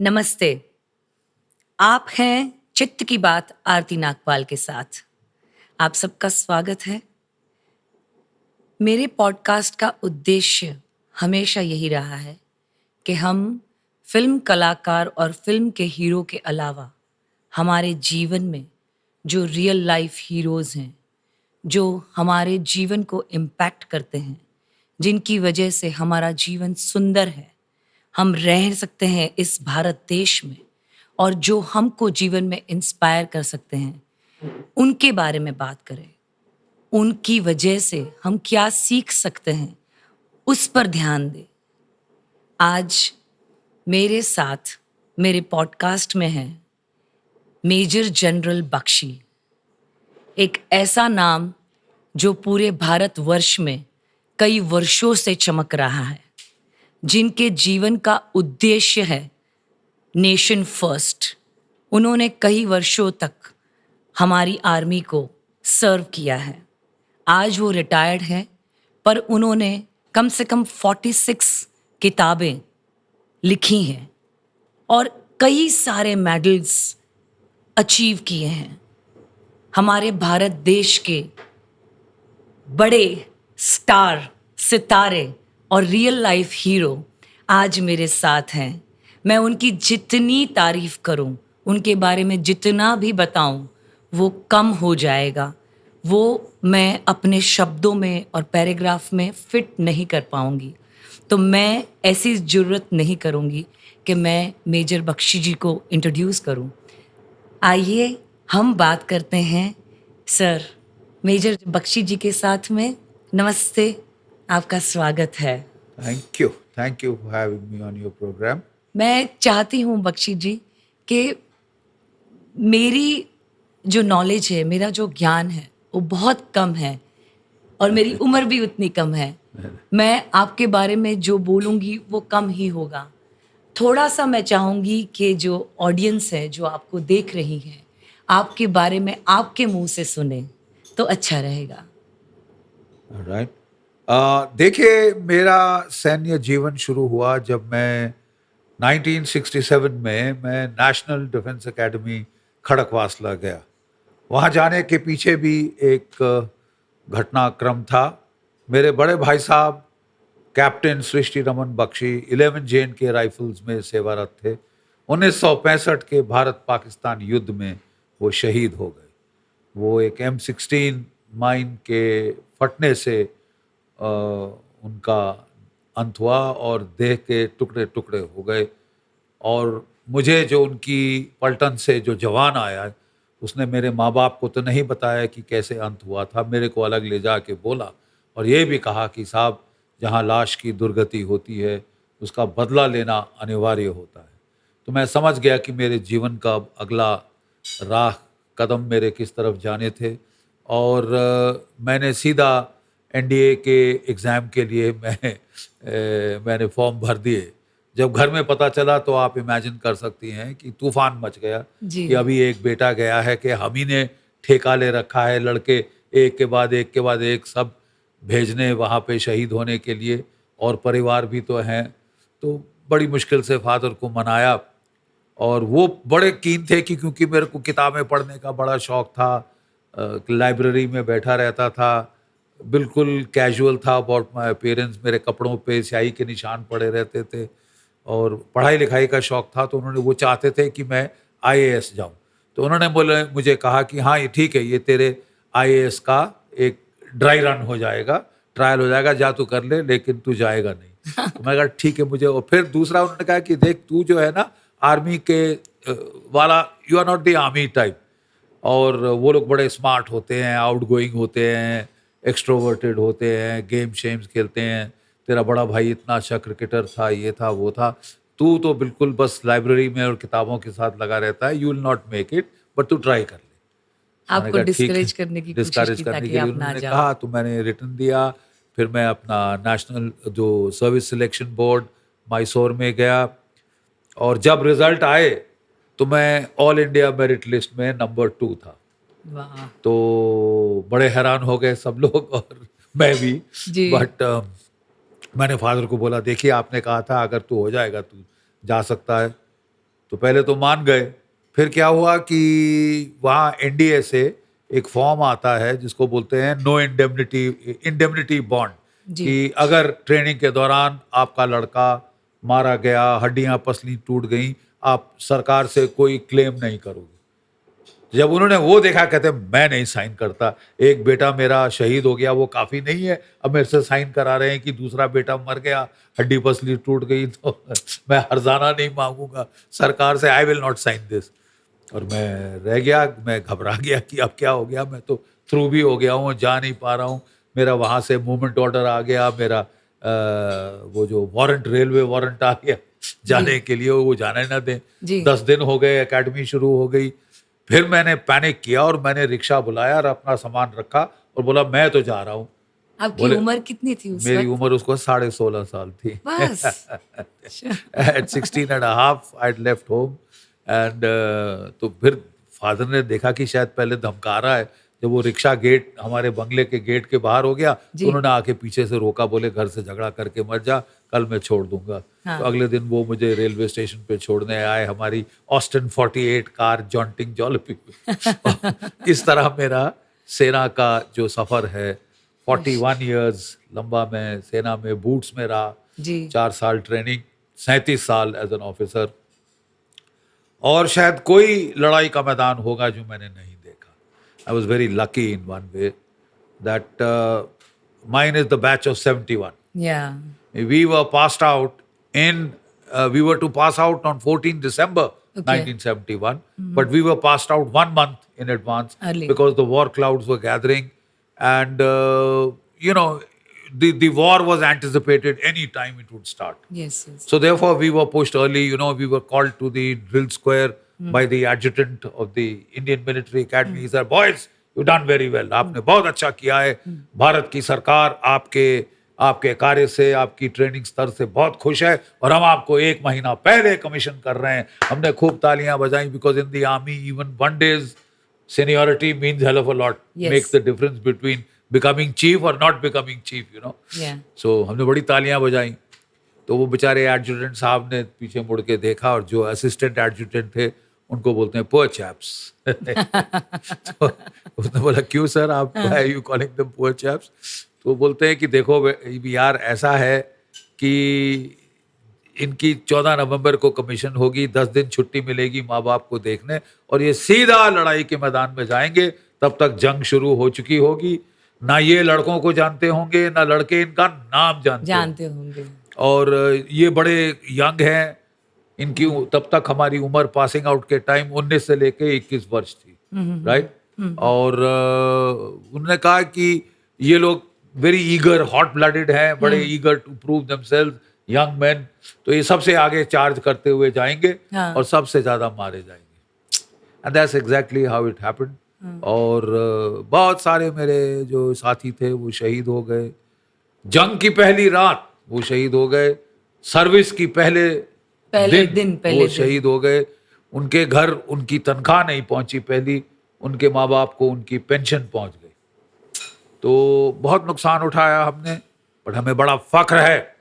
नमस्ते। आप हैं चित्त की बात आरती नागपाल के साथ। आप सबका स्वागत है। मेरे पॉडकास्ट का उद्देश्य हमेशा यही रहा है कि हम फिल्म कलाकार और फिल्म के हीरो के अलावा हमारे जीवन में जो रियल लाइफ हीरोज़ हैं, जो हमारे जीवन को इम्पैक्ट करते हैं, जिनकी वजह से हमारा जीवन सुंदर है, हम रह सकते हैं इस भारत देश में और जो हमको जीवन में इंस्पायर कर सकते हैं, उनके बारे में बात करें। उनकी वजह से हम क्या सीख सकते हैं, उस पर ध्यान दें। आज मेरे साथ मेरे पॉडकास्ट में है मेजर जनरल बख्शी, एक ऐसा नाम जो पूरे भारतवर्ष में कई वर्षों से चमक रहा है, जिनके जीवन का उद्देश्य है नेशन फर्स्ट। उन्होंने कई वर्षों तक हमारी आर्मी को सर्व किया है। आज वो रिटायर्ड हैं, पर उन्होंने कम से कम 46 किताबें लिखी हैं और कई सारे मेडल्स अचीव किए हैं। हमारे भारत देश के बड़े स्टार, सितारे और रियल लाइफ हीरो आज मेरे साथ हैं। मैं उनकी जितनी तारीफ करूं, उनके बारे में जितना भी बताऊं, वो कम हो जाएगा। वो मैं अपने शब्दों में और पैराग्राफ में फिट नहीं कर पाऊंगी। तो मैं ऐसी ज़रूरत नहीं करूंगी कि मैं मेजर बख्शी जी को इंट्रोड्यूस करूं। आइए हम बात करते हैं सर मेजर बख्शी जी के साथ में। नमस्ते, आपका स्वागत है। Thank you for having me on your program. मैं चाहती हूँ बख्शी जी कि मेरी जो नॉलेज है, मेरा जो ज्ञान है, वो बहुत कम है और मेरी उम्र भी उतनी कम है। मैं आपके बारे में जो बोलूँगी वो कम ही होगा। थोड़ा सा मैं चाहूँगी कि जो ऑडियंस है, जो आपको देख रही है, आपके बारे में आपके मुंह से सुने तो अच्छा रहेगा। All right. देखिए, मेरा सैन्य जीवन शुरू हुआ जब मैं 1967 में मैं नेशनल डिफेंस एकेडमी खड़कवासला गया। वहाँ जाने के पीछे भी एक घटनाक्रम था। मेरे बड़े भाई साहब कैप्टन सृष्टि रमन बख्शी 11 जेन के राइफल्स में सेवारत थे। 1965 के भारत पाकिस्तान युद्ध में वो शहीद हो गए। वो एक M16 माइन के फटने से उनका अंत हुआ और देह के टुकड़े टुकड़े हो गए। और मुझे जो उनकी पलटन से जो जवान आया, उसने मेरे माँ बाप को तो नहीं बताया कि कैसे अंत हुआ था। मेरे को अलग ले जा के बोला और ये भी कहा कि साहब, जहाँ लाश की दुर्गति होती है उसका बदला लेना अनिवार्य होता है। तो मैं समझ गया कि मेरे जीवन का अगला राह कदम मेरे किस तरफ जाने थे। और मैंने सीधा NDA के एग्ज़ाम के लिए मैंने फॉर्म भर दिए। जब घर में पता चला तो आप इमेजिन कर सकती हैं कि तूफान मच गया जी। कि अभी एक बेटा गया है, कि हम ही ने ठेका ले रखा है लड़के एक के बाद एक के बाद एक सब भेजने वहाँ पे शहीद होने के लिए, और परिवार भी तो हैं। तो बड़ी मुश्किल से फादर को मनाया और वो बड़े कीन थे कि क्योंकि मेरे को किताबें पढ़ने का बड़ा शौक था, लाइब्रेरी में बैठा रहता था, बिल्कुल कैजुअल था अबाउट माय अपीयरेंस। मेरे कपड़ों पे स्याही के निशान पड़े रहते थे और पढ़ाई लिखाई का शौक था। तो उन्होंने, वो चाहते थे कि मैं IAS जाऊं। तो उन्होंने मुझे कहा कि हाँ, ये ठीक है, ये तेरे IAS का एक ड्राई रन हो जाएगा, ट्रायल हो जाएगा, जा तू कर ले, लेकिन तू जाएगा नहीं। तो मैं कहा ठीक है मुझे। और फिर दूसरा उन्होंने कहा कि देख, तू जो है ना आर्मी के वाला, you are not the army type. और वो लोग बड़े स्मार्ट होते हैं, आउटगोइंग होते हैं, एक्सट्रोवर्टेड होते हैं, गेम शेम्स खेलते हैं। तेरा बड़ा भाई इतना अच्छा क्रिकेटर था, ये था वो था, तू तो बिल्कुल बस लाइब्रेरी में और किताबों के साथ लगा रहता है, you will not make it, but तू ट्राई कर ले। तो मैंने आपको कहा ठीक है। डिस्करेज करने की कोशिश डिस्करेज की करने ताकि के लिए आप ना उन्होंने जाओ। कहा, तो मैंने रिटर्न दिया। फिर मैं अपना नेशनल जो सर्विस सिलेक्शन बोर्ड मैसूर में गया, और जब रिजल्ट आए तो मैं ऑल इंडिया मेरिट लिस्ट में नंबर 2 था। वाह। तो बड़े हैरान हो गए सब लोग और मैं भी। जी। बट मैंने फादर को बोला, देखिए आपने कहा था अगर तू हो जाएगा तू जा सकता है। तो पहले तो मान गए, फिर क्या हुआ कि वहाँ एनडीए से एक फॉर्म आता है जिसको बोलते हैं नो इंडेमनिटी बॉन्ड, जी। कि अगर ट्रेनिंग के दौरान आपका लड़का मारा गया, हड्डियां पसली टूट गई, आप सरकार से कोई क्लेम नहीं करोगे। जब उन्होंने वो देखा, कहते मैं नहीं साइन करता, एक बेटा मेरा शहीद हो गया वो काफी नहीं है, अब मेरे से साइन करा रहे हैं कि दूसरा बेटा मर गया, हड्डी पसली टूट गई, तो मैं हर्जाना नहीं मांगूंगा सरकार से, I will not sign this. और मैं रह गया, मैं घबरा गया कि अब क्या हो गया, मैं तो थ्रू भी हो गया हूँ, जा नहीं पा रहा हूँ, मेरा वहां से मूवमेंट ऑर्डर आ गया, मेरा वो जो वारंट, रेलवे वारंट आ गया जाने के लिए, वो जाने ना दें। जी। 10 दिन हो गए, एकेडमी शुरू हो गई। फिर मैंने पैनिक किया और मैंने रिक्शा बुलाया और अपना सामान रखा और बोला मैं तो जा रहा हूँ। आपकी बोले उम्र कितनी थी उस मेरी वक्त? उम्र उसको 16.5 साल थी। बस। अच्छा। At 16 and a half I'd left home and तो फिर फादर ने देखा कि शायद पहले धमका रहा है। जब वो रिक्शा गेट, हमारे बंगले के गेट के बाहर हो गया, तो जी। उन्होंने आके पीछे से रोका, बोले घर से झगड़ा करके मत जा, कल मैं छोड़ दूंगा। हाँ। तो अगले दिन वो मुझे रेलवे स्टेशन पे छोड़ने आए, हमारी ऑस्टन 48 कार जॉन्टिंग जॉलपी। इस तरह मेरा सेना का जो सफर है, 41 इयर्स लंबा, मैं सेना में बूट्स में रहा, जी। 4 साल ट्रेनिंग, 37 साल एज एन ऑफिसर, और शायद कोई लड़ाई का मैदान होगा जो मैंने नहीं देखा। I was very lucky in one way that mine is the batch of 71. या। We were passed out we were to pass out on 14 December Okay. 1971, but we were passed out 1 month in advance Early. because the war clouds were gathering, and the war was anticipated any time it would start. Yes, yes. So therefore, we were pushed early. We were called to the drill square by the adjutant of the Indian Military Academy. He said, "Boys, you've done very well. आपने बहुत अच्छा किया है. भारत की सरकार आपके कार्य से, आपकी ट्रेनिंग स्तर से बहुत खुश है, और हम आपको 1 महीना पहले कमीशन कर रहे हैं." हमने खूब तालियां बजाई, because in the army even 1 day's seniority means hell of a lot. Yes. Makes the difference between becoming chief or not becoming chief. Yeah. So हमने बड़ी तालियां बजाई। तो वो बेचारे एडजुटेंट साहब ने पीछे मुड़ के देखा, और जो असिस्टेंट एडजुटेंट थे उनको बोलते हैं पुअर चैप्स। तो उसने बोला क्यों सर, आप why you calling them poor chaps? तो बोलते हैं कि देखो यार, ऐसा है कि इनकी 14 नवंबर को कमीशन होगी, 10 दिन छुट्टी मिलेगी माँ बाप को देखने, और ये सीधा लड़ाई के मैदान में जाएंगे, तब तक जंग शुरू हो चुकी होगी, ना ये लड़कों को जानते होंगे, ना लड़के इनका नाम जानते होंगे। और ये बड़े यंग हैं, इनकी तब तक हमारी उम्र पासिंग आउट के टाइम 19 से लेके 21 वर्ष थी, राइट? और उन्होंने कहा कि ये लोग वेरी ईगर, हॉट ब्लडेड हैं, बड़े eager to prove themselves, young man, तो ये सबसे आगे चार्ज करते हुए जाएंगे, हाँ। और सबसे ज्यादा मारे जाएंगे। And that's exactly how it happened. और बहुत सारे मेरे जो साथी थे वो शहीद हो गए, जंग की पहली रात वो शहीद हो गए, सर्विस की पहले दिन वो शहीद हो गए, उनके घर उनकी तनख्वाह नहीं पहुंची, पहली उनके माँ बाप को उनकी पेंशन पहुंच गई। तो बहुत नुकसान उठाया हमने, बट हमें बड़ा फख्र है।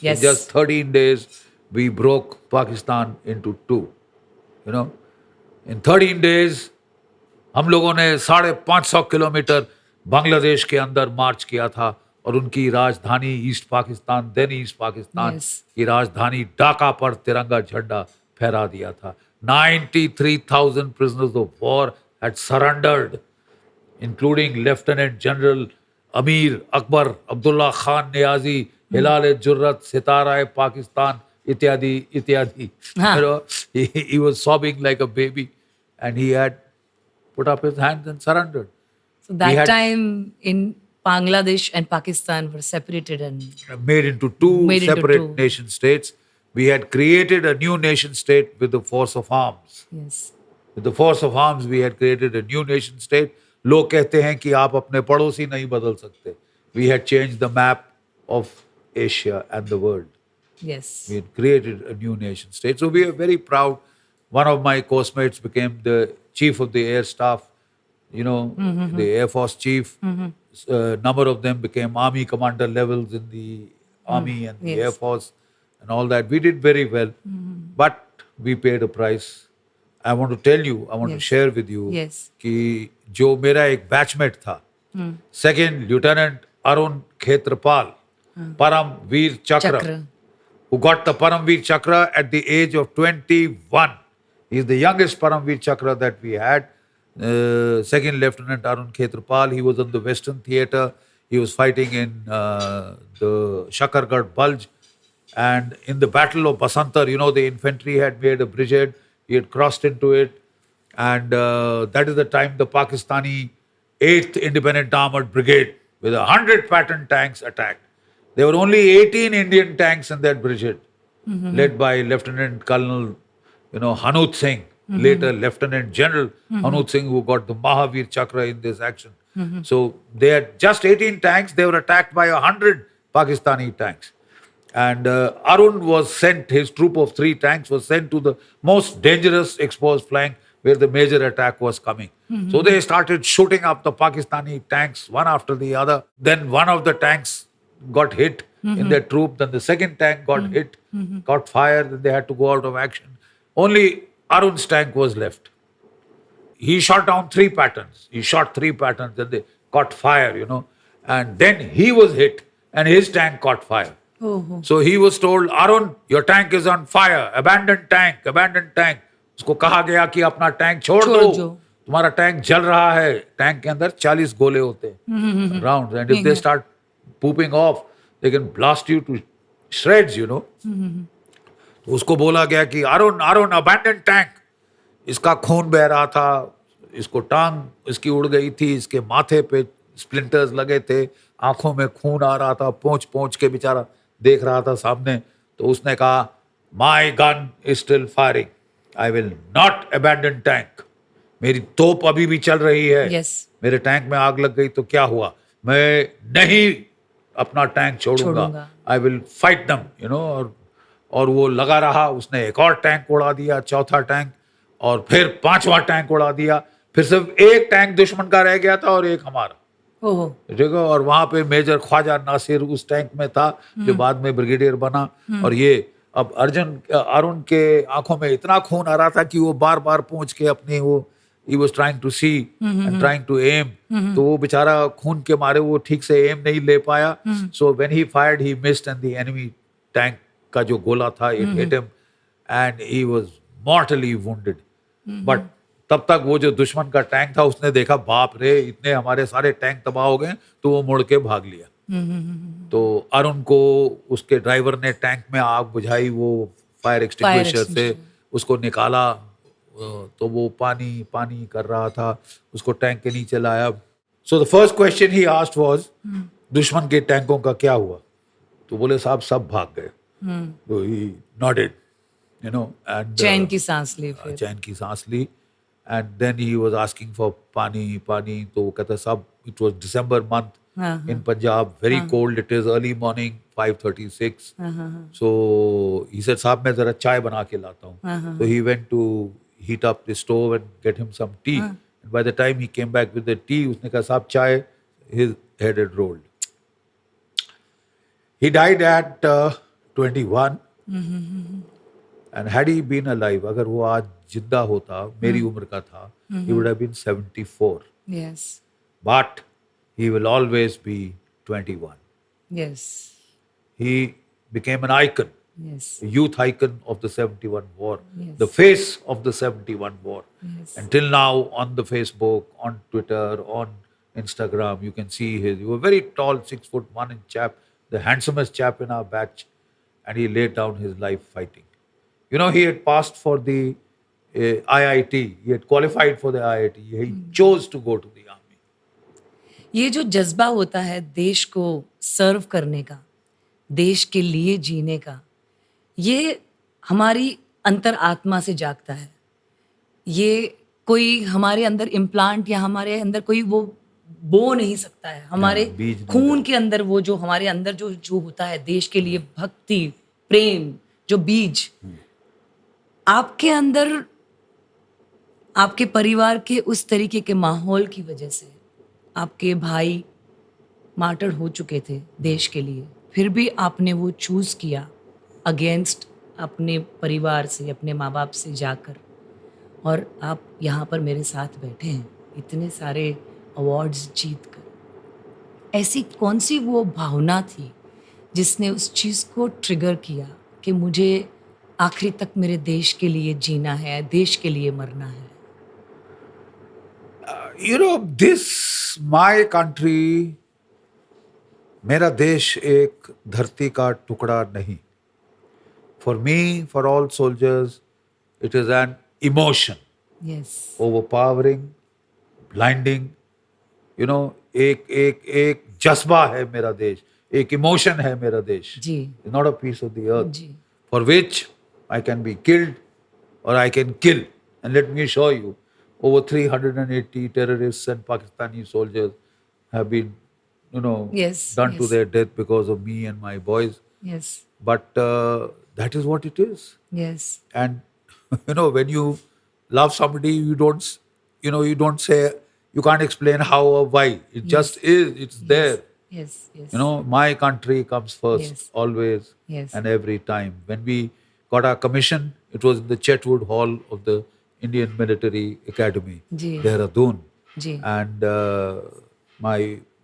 Yes. In just 13 days we broke Pakistan into two. In 13 days हम लोगों ने 550 किलोमीटर बांग्लादेश के अंदर मार्च किया था, और उनकी राजधानी ईस्ट पाकिस्तान, देन ईस्ट पाकिस्तान Yes. की राजधानी ढाका पर तिरंगा झंडा फहरा दिया था। 93,000 prisoners of war had surrendered, including Lieutenant General Amir Akbar, Abdullah Khan Niazi, Hilal Jurrat, Sitara Pakistan, ityadi. हाँ. He was sobbing like a baby, and he had put up his hands and surrendered. So that had- time in Bangladesh and Pakistan were separated and made into two Made into separate two. nation states. We had created a new nation state with the force of arms. yes. With the force of arms, we had created a new nation state. लोग कहते हैं कि आप अपने पड़ोसी नहीं बदल सकते. We had changed the map of Asia and the world. Yes. We had created a new nation state. So we are very proud. One of my course-mates became the chief of the air staff, the Air Force chief. Number of them became army commander levels in the army and the Yes. Air Force and all that. We did very well. But we paid a price. I want to tell you, I want to Yes. share with you Yes. कि जो मेरा एक batchmate था, second लिeutenant Arun Khetrapal, Paramvir चक्र, चक्र. who got the Paramveer Chakra at the age of 21. He is the youngest Paramveer Chakra that we had. Second Lieutenant Arun Khetrapal, he was on the Western Theatre. He was fighting in the Shakargarh Bulge. And in the Battle of Basantar, you know, the infantry had made a brigade. He had crossed into it. And that is the time the Pakistani 8th Independent Armored Brigade with 100 Patton tanks attacked. There were only 18 Indian tanks in that brigade, led by Lieutenant Colonel, Hanut Singh, later Lieutenant General Hanut Singh, who got the Mahavir Chakra in this action. So they had just 18 tanks. They were attacked by 100 Pakistani tanks. And Arun was sent, his troop of 3 tanks was sent to the most dangerous exposed flank where the major attack was coming. So they started shooting up the Pakistani tanks one after the other. Then one of the tanks got hit in their troop. Then the second tank got hit, got fired, and they had to go out of action. Only Arun's tank was left. He shot down 3 patterns. He shot 3 patterns and they caught fire, And then he was hit and his tank caught fire. Oh. So he was told, Arun, your tank is on fire. Abandon tank, abandon tank. उसको कहा गया कि अपना tank छोड़ दो, तुम्हारा tank जल रहा है. टैंक के अंदर 40 गोले होते हैं, rounds, and if they start pooping off, they can blast you to shreds, तो उसको बोला गया कि अरुण abandon tank. इसका खून बह रहा था, इसको टांग इसकी उड़ गई थी, इसके माथे पे स्प्लिंटर्स लगे थे, आंखों में खून आ रहा था, पोंछ के बेचारा देख रहा था सामने. तो उसने कहा, my gun is still firing. I will not abandon tank. मेरी तोप अभी भी चल रही है. Yes. मेरे टैंक में आग लग गई तो क्या हुआ, मैं नहीं अपना टैंक छोड़ूंगा. I will fight them, और वो लगा रहा. उसने एक और टैंक उड़ा दिया, चौथा टैंक, और फिर 5वां टैंक उड़ा दिया. फिर सिर्फ एक टैंक दुश्मन का रह गया था और एक हमारा. देखो, और वहां पे मेजर ख्वाजा नासिर उस टैंक में था जो बाद में ब्रिगेडियर बना. और ये अब अरुण के आंखों में इतना खून आ रहा था कि वो बार बार पहुंच के अपने he was trying to see and trying to aim. तो वो बेचारा खून के मारे वो ठीक से एम नहीं ले पाया. So when he fired, he missed and the enemy tank का जो गोला था, it hit him and he was mortally wounded. But तब तक वो जो दुश्मन का टैंक था उसने देखा, बाप रे, इतने हमारे सारे टैंक तबाह हो गए, तो वो मुड़ के भाग लिया. तो अरुण को उसके ड्राइवर ने टैंक में आग बुझाई, वो फायर एक्सटिंग्विशर से उसको निकाला. तो वो पानी कर रहा था, उसको टैंक के नीचे लाया. So the first question he asked was, दुश्मन के टैंकों का क्या हुआ? तो बोले, साहब सब भाग गए. तो ही नॉडेड, एंड चैन की सांस ली. And then he was asking for pani. तो वो कहता, साहब, it was December month in Punjab, very cold, it is early morning, 5:36. So he said, साहब, मैं जरा चाय बना के लाता हूँ. So he went to heat up the stove and get him some tea. And by the time he came back with the tea, उसने कहा, साहब, चाय. His head had rolled. He died at 21. And had he been alive, अगर वो आज जिंदा होता, मेरी उम्र का था, he would have been 74. Yes. But he will always be 21. Yes. He became an icon, Yes. a youth icon of the 71 war, Yes. the face of the 71 war. Yes. Until now, on the Facebook, on Twitter, on Instagram, you can see he was a very tall, 6'1" chap, the handsomest chap in our batch, and he laid down his life fighting. He had passed for the IIT. He had qualified for the IIT. He chose to go to the army. ये जो जज्बा होता है देश को सर्व करने का, देश के लिए जीने का, ये हमारी अंतर आत्मा से जागता है. ये कोई हमारे अंदर इम्प्लांट या हमारे अंदर कोई वो बो नहीं सकता है. हमारे खून के अंदर वो जो हमारे अंदर जो होता है देश के लिए भक्ति, प्रेम, जो बीज आपके अंदर, आपके परिवार के उस तरीके के माहौल की वजह से, आपके भाई मार्टर हो चुके थे देश के लिए, फिर भी आपने वो चूज किया अगेंस्ट अपने परिवार से, अपने माँ बाप से जाकर, और आप यहाँ पर मेरे साथ बैठे हैं इतने सारे अवार्ड्स जीत कर। ऐसी कौन सी वो भावना थी जिसने उस चीज़ को ट्रिगर किया कि मुझे आखिरी तक मेरे देश के लिए जीना है, देश के लिए मरना है? दिस माय कंट्री, मेरा देश एक धरती का टुकड़ा नहीं. For me, for all soldiers, it is an emotion, yes, overpowering, blinding. एक एक एक जज्बा है मेरा देश, एक इमोशन है मेरा देश. जी, not a piece of the earth जी, for which I can be killed or I can kill. And let me assure you, over 380 terrorists and Pakistani soldiers have been, yes, done to yes, their death because of me and my boys. yes, But that is what it is. yes, And when you love somebody, you don't say, you can't explain how or why. It just is. It's there. yes, yes, My country comes first, Yes. always Yes. and every time. When we got our commission, it was in the Chetwood Hall of the Indian Military Academy, जी, Dehradun. जी, And my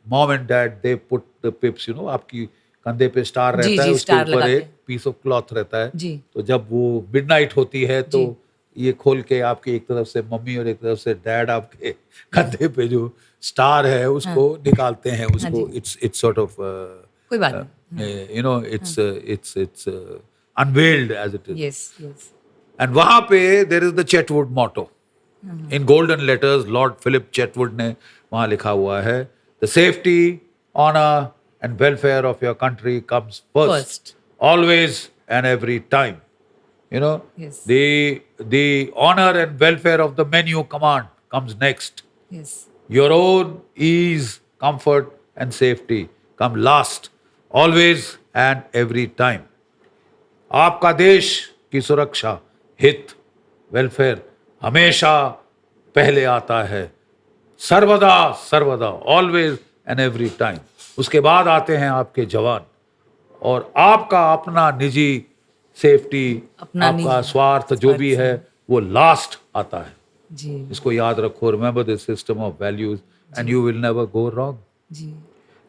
mom and dad, they put the pips, आपकी कंधे पे star जी, रहता है, जी, उसके star ऊपर लगाते एक हैं। पीस ऑफ क्लॉथ रहता है. जी, तो जब वो मिडनाइट होती है तो जी। ये खोल के आपकी एक तरफ से मम्मी और एक तरफ से डैड आपके कंधे पे जो स्टार है उसको निकालते हैं. उसको जी। इट्स सॉर्ट ऑफ कोई बात नहीं। it's unveiled as it is. Yes, yes, And वहां पे there is the Chetwood motto in golden letters. Lord Philip Chetwood ने वहां लिखा हुआ है, the safety, honor and welfare of your country comes first, First. always and every time. Yes. The honor and welfare of the men you command comes next. Yes, Your own ease, comfort, and safety come last, always and every time. आपका देश की सुरक्षा, हित, welfare हमेशा पहले आता है. सर्वदा सर्वदा, ऑलवेज एंड एवरी टाइम. उसके बाद आते हैं आपके जवान, और आपका अपना निजी सेफ्टी, अपना आपका निजी स्वार्थ जो भी है वो लास्ट आता है. जी, इसको याद रखो. Remember this system of values and you will never go wrong. जी,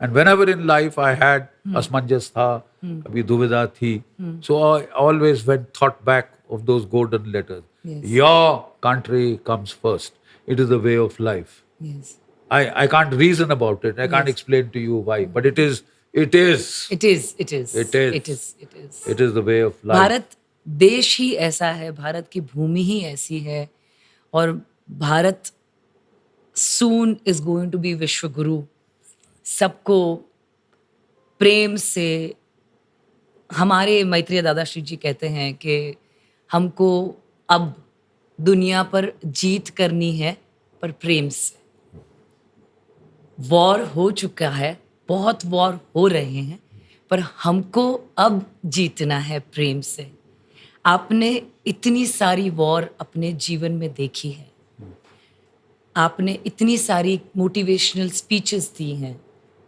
And whenever in life I had असमंजस था, कभी दुविधा थी, so I always went thought back of those golden letters. Yes. Your country comes first. It is the way of life. Yes, I can't reason about it. I can't Yes. explain to you why, but it is. It is, It is. It is, it is. It is the way of life. Bharat देश ही ऐसा है, भारत की भूमि ही ऐसी है, और भारत सून is going to be विश्व गुरु. सबको प्रेम से, हमारे मैत्रेय दादाश्री जी कहते हैं कि हमको अब दुनिया पर जीत करनी है, पर प्रेम से. वॉर हो चुका है, बहुत वॉर हो रहे हैं, पर हमको अब जीतना है प्रेम से. आपने इतनी सारी वॉर अपने जीवन में देखी है, आपने इतनी सारी मोटिवेशनल स्पीचेस दी हैं,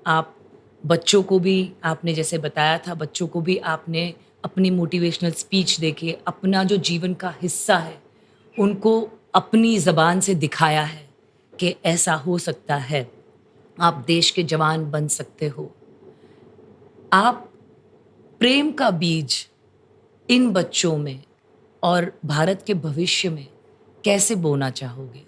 आप बच्चों को भी, आपने जैसे बताया था, बच्चों को भी आपने अपनी मोटिवेशनल स्पीच देके अपना जो जीवन का हिस्सा है उनको अपनी ज़बान से दिखाया है कि ऐसा हो सकता है, आप देश के जवान बन सकते हो. आप प्रेम का बीज इन बच्चों में और भारत के भविष्य में कैसे बोना चाहोगे?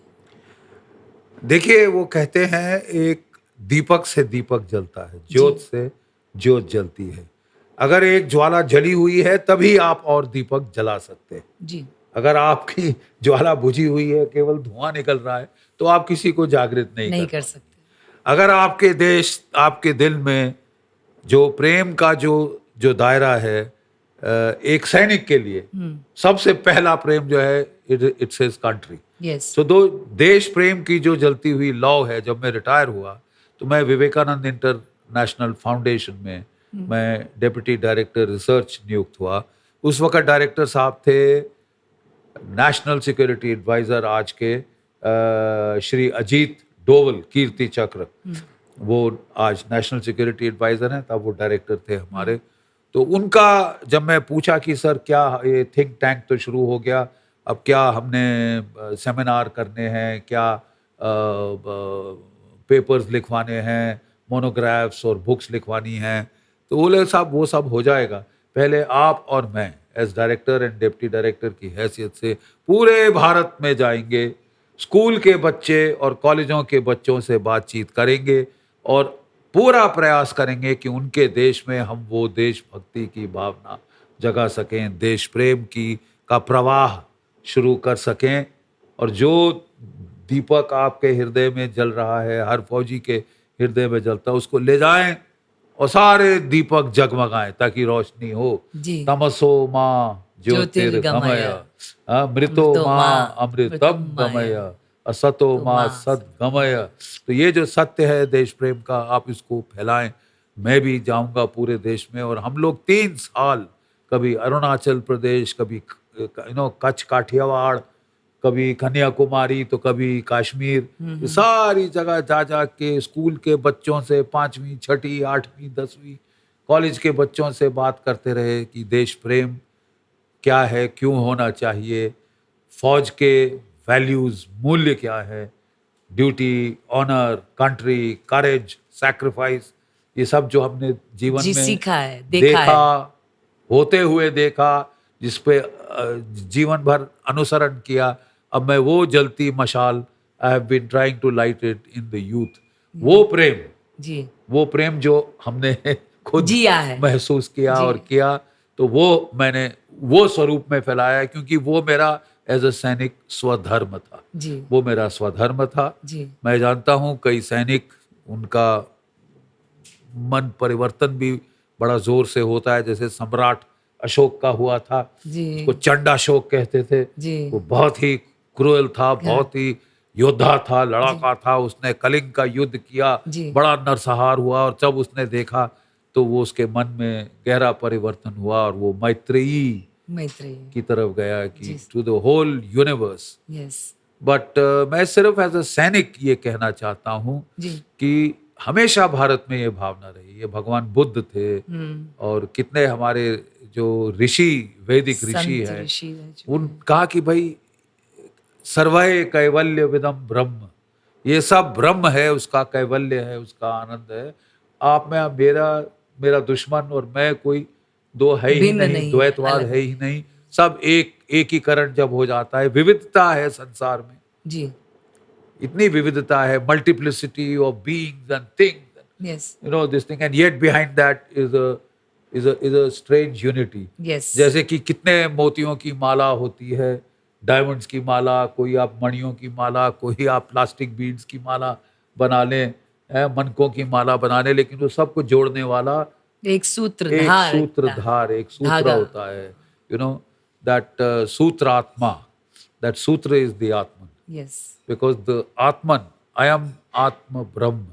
देखिए, वो कहते हैं एक दीपक से दीपक जलता है, ज्योत से ज्योत जलती है. अगर एक ज्वाला जली हुई है तभी आप और दीपक जला सकते हैं. जी, अगर आपकी ज्वाला बुझी हुई है, केवल धुआं निकल रहा है, तो आप किसी को जागृत नहीं कर सकते. अगर आपके देश, आपके दिल में जो प्रेम का जो दायरा है, एक सैनिक के लिए सबसे पहला प्रेम जो है, इट्स हिज कंट्री. यस, सो दो देश प्रेम की जो जलती हुई लौ है. जब मैं रिटायर हुआ तो मैं विवेकानंद इंटरनेशनल फाउंडेशन में मैं डेप्यूटी डायरेक्टर रिसर्च नियुक्त हुआ. उस वक्त डायरेक्टर साहब थे नेशनल सिक्योरिटी एडवाइजर आज के श्री अजीत डोवल, कीर्ति चक्र. वो आज नेशनल सिक्योरिटी एडवाइजर हैं, तब वो डायरेक्टर थे हमारे. तो उनका जब मैं पूछा कि सर क्या ये थिंक टैंक तो शुरू हो गया, अब क्या हमने सेमिनार करने हैं, क्या पेपर्स लिखवाने हैं, मोनोग्राफ्स और बुक्स लिखवानी हैं, तो बोले साहब वो सब हो जाएगा, पहले आप और मैं as director and deputy director की हैसियत से पूरे भारत में जाएंगे, स्कूल के बच्चे और कॉलेजों के बच्चों से बातचीत करेंगे और पूरा प्रयास करेंगे कि उनके देश में हम वो देशभक्ति की भावना जगा सकें, देश प्रेम की का प्रवाह शुरू कर सकें, और जो दीपक आपके हृदय में जल रहा है, हर फौजी के हृदय में जलता है, उसको ले जाएं और सारे दीपक जगमगाएं ताकि रोशनी हो। जी। तमसो माँ ज्योतिर्गमय, मृतो मृतो माँ माँ अमृतम गमय, असतो माँ सद्गमय। तो ये जो सत्य है देश प्रेम का, आप इसको फैलाएं। मैं भी जाऊंगा पूरे देश में, और हम लोग 3 साल, कभी अरुणाचल प्रदेश, कभी कच्छ काठियावाड़, कभी कन्याकुमारी, तो कभी कश्मीर, ये सारी जगह जा जा के स्कूल के बच्चों से, 5वीं 6ठी 8वीं 10वीं कॉलेज के बच्चों से बात करते रहे कि देश प्रेम क्या है, क्यों होना चाहिए, फौज के वैल्यूज, मूल्य क्या है, ड्यूटी, ऑनर, कंट्री, करेज, सैक्रिफाइस, ये सब जो हमने जीवन जी में सीखा है, देखा है। होते हुए देखा, जिस पे जीवन भर अनुसरण किया, अब मैं वो जलती मशाल, I have been trying to light it in the youth. वो प्रेम, जी वो प्रेम जो हमने खुद जिया है। महसूस किया जी। और किया, तो वो मैंने वो स्वरूप में फैलाया, क्योंकि वो मेरा एज अ सैनिक स्वधर्म था। जी वो मेरा स्वधर्म था। जी मैं जानता हूँ कई सैनिक, उनका मन परिवर्तन भी बड़ा जोर से होता है, जैसे सम्राट अशोक का हुआ था, जी उसको चंडाशोक कहते थे। जी वो बहुत ही क्रूएल था, बहुत ही योद्धा था, लड़ाका था, उसने कलिंग का युद्ध किया, जी बड़ा नरसंहार हुआ, और जब उसने देखा तो वो उसके मन में गहरा परिवर्तन हुआ, और वो मैत्रेयी मैत्रेयी। की तरफ गया कि जी। To the whole universe. Yes. But मैं सिर्फ एज अ सैनिक ये कहना चाहता हूँ जी। कि हमेशा भारत में ये भावना रही। ये भगवान बुद्ध थे, और कितने हमारे जो ऋषि, वैदिक ऋषि संत हैं, ऋषि रह चुके उन हैं। कहा कि भाई सर्वय कैवल्य विदम ब्रह्म, ये सब ब्रह्म है, उसका कैवल्य है, उसका आनंद है। आप में मेरा मेरा दुश्मन और मैं कोई दो है ही भिन्न नहीं, नहीं है, द्वैतवाद अलग है ही नहीं, सब एकीकरण जब हो जाता है, विविधता है संसार में, जी। इतनी विविधता है, multiplicity of beings and things, yes this thing, and yet behind that is a strange unity. Yes. जैसे कि कितने मोतियों की माला होती है, डायमंड्स की माला, कोई आप मणियों की माला, कोई आप प्लास्टिक बीड्स की माला बना लें, मनकों की माला बना लें, लेकिन वो सबको जोड़ने वाला एक सूत्र एक धार, सूत्रधार, एक सूत्र धागा। होता है, दैट सूत्रात्मा, दैट सूत्र is the Atman, yes. Because the Atman, I am आत्म ब्रह्म,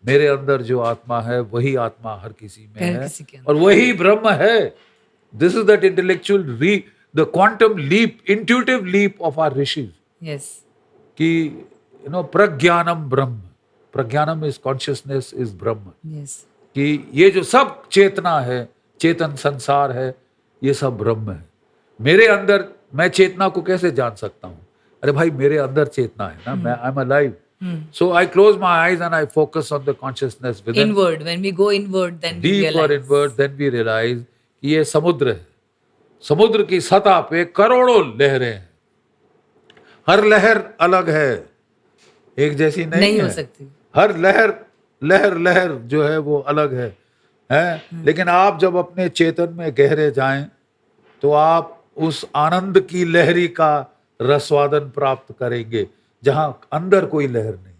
मेरे अंदर जो आत्मा है वही आत्मा हर किसी में हर है, किसी के अंदर। और वही ब्रह्म है। This is that intellectual the quantum leap, intuitive leap of our rishi, yes. कि प्रज्ञानम ब्रह्म, प्रज्ञानम is consciousness is Brahman, yes. कि ये जो सब चेतना है, चेतन संसार है, ये सब ब्रह्म है। मेरे अंदर, मैं चेतना को कैसे जान सकता हूँ? अरे भाई मेरे अंदर चेतना है ना, मैं I am alive. So I close my eyes and I focus on the consciousness within. Inward, when we go inward, then we Deeper realize. inward, then we realize कि ये समुद्र है। समुद्र की सतह पे करोड़ों लहरें हैं, हर लहर अलग है, एक जैसी नहीं हो है। सकती। हर लहर जो है वो अलग है? लेकिन आप जब अपने चेतन में गहरे जाएं तो आप उस आनंद की लहरी का रसवादन प्राप्त करेंगे, जहां अंदर कोई लहर नहीं।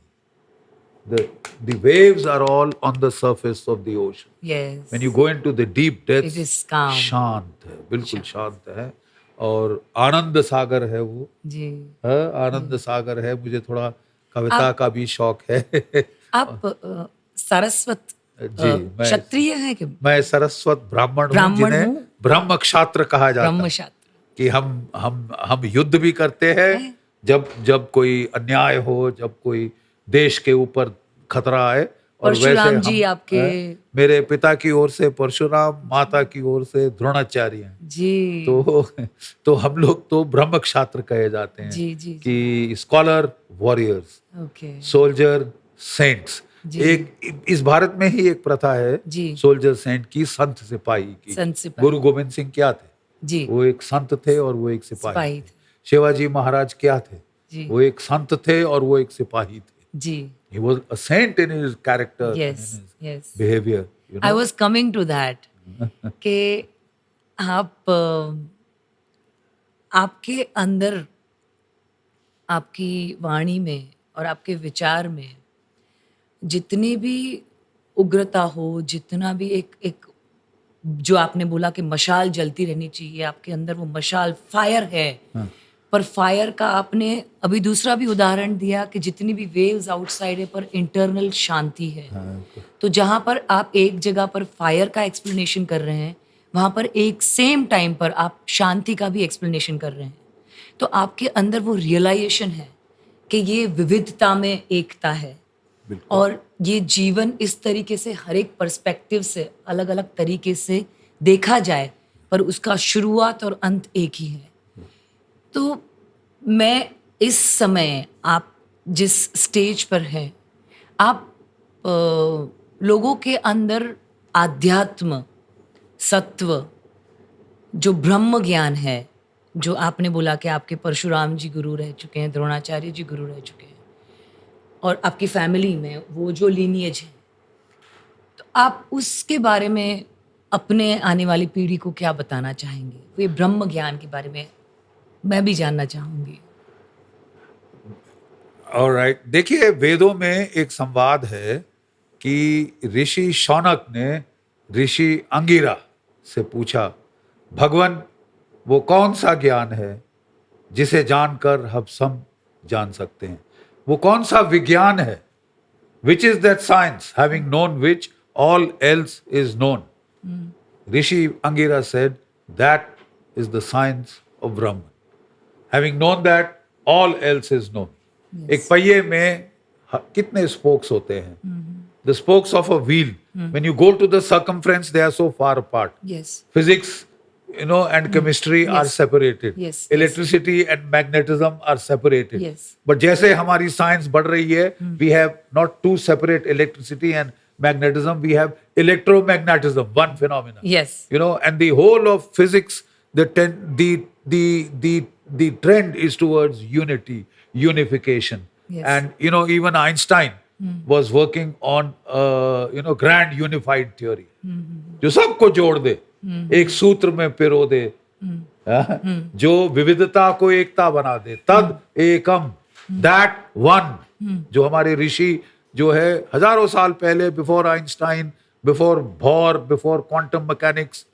The waves are all on the surface of the ocean. Yes. When you go into the deep depths, It is calm. शांत है, बिल्कुल शांत है, और आनंद सागर है वो। जी। आनंद सागर है। मुझे थोड़ा कविता का भी शौक है। आप सारस्वत जी, मैं क्षत्रिय हैं कि मैं सरस्वत ब्राह्मण हूँ, ब्राह्मण जिन्हें हूँ? ब्रह्म क्षात्र कहा जाता है, ब्रह्मशास्त्र। कि हम युद्ध भी करते हैं, जब कोई अन्याय हो, जब कोई देश के ऊपर खतरा आए, और वैसे परशुराम जी हम आपके मेरे पिता की ओर से परशुराम, माता की ओर से द्रोणाचार्य हैं। जी तो हम लोग तो ब्रह्म क्षात्र कहे जाते हैं जी जी जी कि scholar, warriors, okay soldier, saints. जी एक इस भारत में ही एक प्रथा है जी सोल्जर सेंट की, संत सिपाही की। संत सिपाही गुरु गोविंद सिंह क्या थे? जी वो एक संत थे और वो एक सिपाही सिपाही थे। थे शिवाजी महाराज क्या थे? जी वो एक संत थे और वो एक सिपाही थे। जी He was a saint in his character and in yes his yes behavior, you I know. Was coming to that कि आप आपके अंदर आपकी वाणी में और आपके विचार में जितनी भी उग्रता हो, जितना भी एक एक जो आपने बोला कि मशाल जलती रहनी चाहिए, आपके अंदर वो मशाल फायर है। हाँ, पर फायर का आपने अभी दूसरा भी उदाहरण दिया कि जितनी भी वेव्स आउटसाइड है पर इंटरनल शांति है। हाँ, तो जहाँ पर आप एक जगह पर फायर का एक्सप्लेनेशन कर रहे हैं, वहाँ पर एक सेम टाइम पर आप शांति का भी एक्सप्लेनेशन कर रहे हैं। तो आपके अंदर वो रियलाइजेशन है कि ये विविधता में एकता है बिल्कुल। और ये जीवन इस तरीके से हर एक पर्सपेक्टिव से अलग अलग तरीके से देखा जाए पर उसका शुरुआत और अंत एक ही है। तो मैं इस समय आप जिस स्टेज पर हैं, आप लोगों के अंदर आध्यात्म, सत्व, जो ब्रह्म ज्ञान है, जो आपने बोला कि आपके परशुराम जी गुरु रह चुके हैं, द्रोणाचार्य जी गुरु रह चुके हैं और आपकी फैमिली में वो जो लीनिएज है, तो आप उसके बारे में अपने आने वाली पीढ़ी को क्या बताना चाहेंगे? ये ब्रह्म ज्ञान के बारे में मैं भी जानना चाहूंगी। ऑलराइट, देखिए वेदों में एक संवाद है कि ऋषि शौनक ने ऋषि अंगिरा से पूछा, भगवान वो कौन सा ज्ञान है जिसे जानकर हम सब जान सकते हैं? वो कौन सा विज्ञान है? Which is that science, having known which all else is known? Rishi Angira said, that is the science of Brahman. Having known that, all else is known. एक पहिए में कितने spokes होते हैं? The spokes of a wheel. When you go to the circumference, they are so far apart. Yes. Physics, and chemistry are Yes. separated. Yes, yes. Electricity and magnetism are separated. Yes. But जैसे हमारी science बढ़ रही है, we have not two separate electricity and magnetism, we have electromagnetism, one phenomenon. Yes. And the whole of physics, the trend is towards unity, unification. Yes. And even Einstein was working on grand unified theory, जो सबको जोड़ दे, एक सूत्र में पिरो दे, जो विविधता को एकता बना दे, तद एकम, दैट वन, जो हमारे ऋषि जो है हजारों साल पहले, before Einstein, before bore, before quantum mechanics,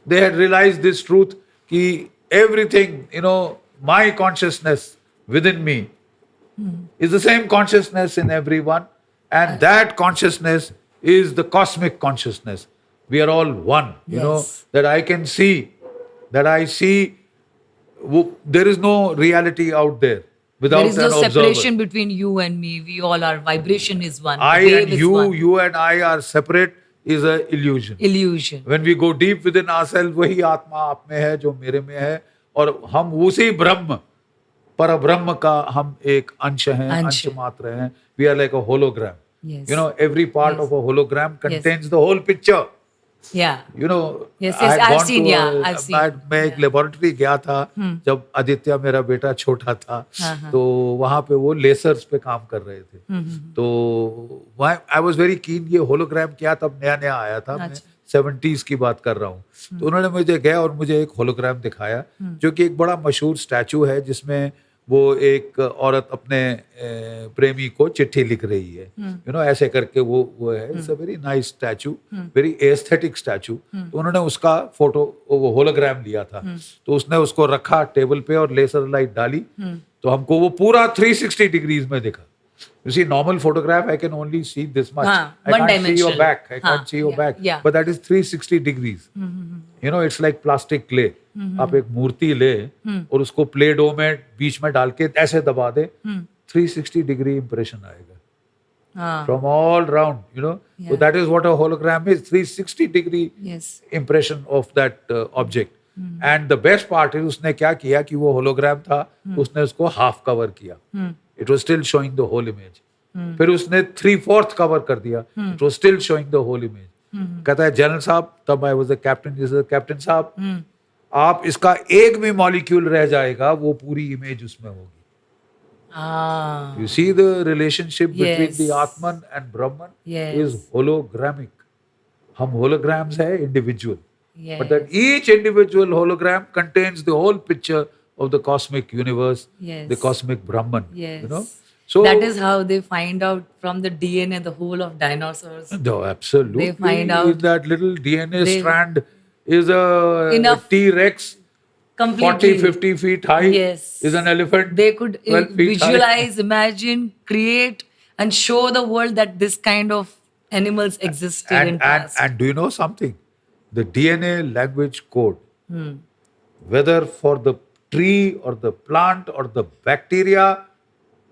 they had realized this truth कि everything, my consciousness within me is the same consciousness in everyone, and that consciousness is the cosmic consciousness. We are all one, Yes. that I can see, that I see, there is no reality out there without There is no an observer. separation between you and me. We all are. Vibration is one. I Wave and is you, one. you and I are separate is an illusion. Illusion. When we go deep within ourselves, वही आत्मा आप में है जो मेरे में है, और हम उसी ब्रह्म, पर ब्रह्म का हम एक अंश हैं, अंश मात्र हैं. We are like a hologram. Yes. Every part Yes. of a hologram contains the whole picture. Yeah. Yes, I had I've gone seen, to yeah, I've seen. मैं एक लेबोरेटरी गया था जब आदित्य मेरा बेटा छोटा था, तो वहां पे वो लेसर्स पे काम कर रहे थे. तो आई वाज वेरी कीन, ये होलोग्राम क्या, तब नया नया आया था, मैं 70s की बात कर रहा हूँ. तो उन्होंने मुझे गया और मुझे एक होलोग्राम दिखाया जो कि एक बड़ा मशहूर स्टैचू है, जिसमें वो एक औरत अपने प्रेमी को चिट्ठी लिख रही है, ऐसे करके वो है. It's a very nice statue, very aesthetic statue. तो उन्होंने उसका फोटो, वो होलोग्राम लिया था, तो उसने उसको रखा टेबल पे और लेजर लाइट डाली, तो हमको वो पूरा 360 डिग्रीज में दिखा. You see, normal photograph, I can only see this much. I can't see your back. I can't see your back. Yeah. But that is 360 degrees. It's like plastic clay. आप एक मूर्ति ले और उसको प्ले डो में बीच में डाल के ऐसे दबा दे, 360 डिग्री इंप्रेशन आएगा. from all round, you know. So Yeah. that is what a hologram is, 360-degree Yes. impression of that object. And the best part is उसने क्या किया कि वो hologram था, उसने उसको half cover किया. It was still showing the whole image. फिर उसने 3/4 cover कर दिया. It was still showing the whole image. कहता है जनरल साहब, तब I was a captain, captain साहब, आप इसका एक भी मॉलिक्यूल रह जाएगा, वो पूरी इमेज उसमें होगी. Ah. You see the relationship between the Yes. Atman and Brahman Yes. is hologramic. हम holograms है individual. Yes. But that each individual hologram contains the whole picture of the cosmic universe, Yes. the cosmic Brahman. Yes. You know? So that is how they find out from the DNA the whole of dinosaurs. no, absolutely. They find In out that little DNA they- strand is a Enough. T-Rex 40, Completely. 50 feet high. Yes. Is an elephant. They could 12 feet high. visualize, imagine, create, and show the world that this kind of animals existed in past. And do you know something? The DNA language code, whether for the tree or the plant or the bacteria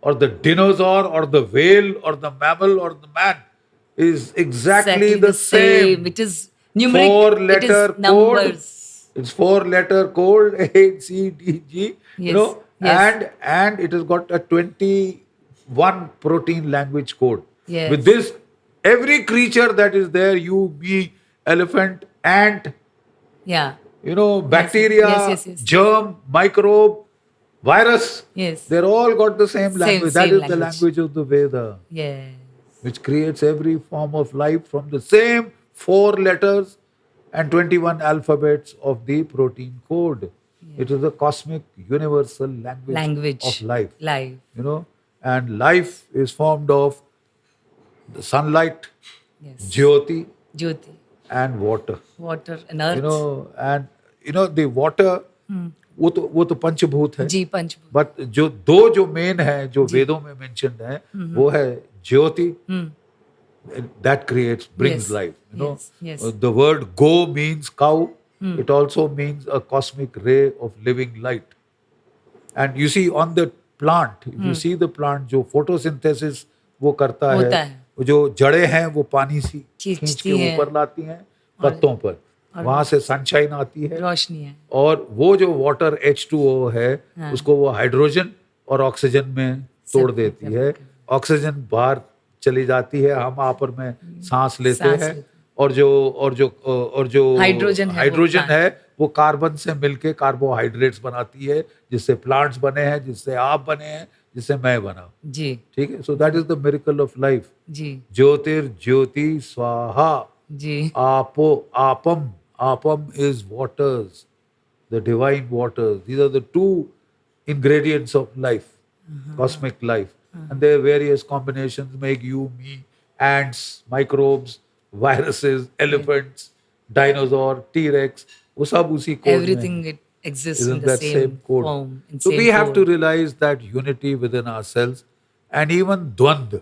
or the dinosaur or the whale or the mammal or the man, is exactly the same. It is numeric. Four-letter it is numbers. code. It's 4-letter code A, C, D, G. You Yes, know, yes. and it has got a 21 protein language code. Yes. With this, every creature that is there, you, me, elephant, ant, Yeah. you know, bacteria, Yes. germ, microbe, virus, Yes. they're all got the same language. That same is the language. language of the Veda, Yes. which creates every form of life from the same 4 letters and 21 alphabets of the protein code. It is the cosmic universal language of life. Life. You know, and life is formed of the sunlight, Yes. jyoti, Jyoti. and water. Water and earth. You know, and you know the water, वो तो पंचभूत है. जी पंचभूत. But जो दो जो main है जो वेदों में मेंशन्ड है वो है ज्योति. That creates, brings Yes. life. You know, Yes. The word go means cow. It also means a cosmic ray of living light. And you see on the plant, if you see the plant, जो photosynthesis वो करता होता है, है. वो जो जड़ें हैं वो पानी सी खींच खींचती के हैं. ऊपर लाती हैं पत्तों पर. वहां से सनशाइन आती है. रोशनी है. और वो जो वाटर H2O है उसको वो हाइड्रोजन और ऑक्सीजन में तोड़ देती है. ऑक्सीजन बाहर चली जाती है, हम आपर में सांस लेते हैं. और जो हाइड्रोजन है वो कार्बन से मिलके कार्बोहाइड्रेट्स बनाती है, जिससे प्लांट्स बने हैं, जिससे आप बने हैं, जिससे मैं बना. जी. ठीक है. So that is the miracle of life. जी. ज्योतिर्ज्योति स्वाहा. जी. Apam is waters, the divine waters. These are the two ingredients of life, cosmic life. And their various combinations make you, me, ants, microbes, viruses, elephants, dinosaur, T-Rex. वो सब उसी code में Everything it exists is in in the that same same code. form. In So same we have to code. realize that unity within ourselves, and even Dvand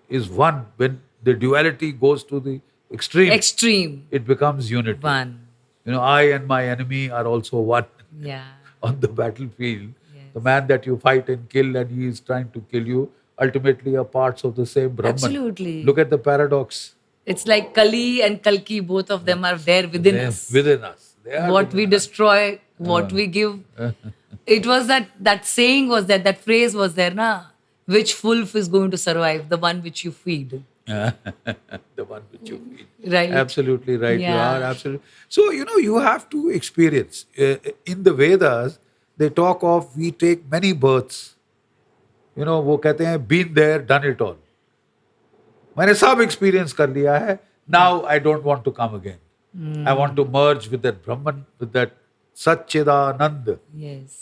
is one. When the duality goes to the extreme, it becomes unity. One. You know, I and my enemy are also one Yeah. on the battlefield. Yes. The man that you fight and kill, and he is trying to kill you, ultimately are parts of the same Brahman. Absolutely. Look at the paradox. It's like Kali and Kalki, both of them are there within They are us. within us. They are What we within us. destroy, what we give. It was that saying was there, that phrase was there, na? Which wolf is going to survive? The one which you feed. The one which you feed. Right. Absolutely right. You Yeah. are absolutely. So, you know, you have to experience. In the Vedas, they talk of we take many births. You know, वो कहते हैं been there, done it all. मैंने सब experience कर लिया है. Now I don't want to come again. I want to merge with that Brahman, with that Satchidanand. Yes.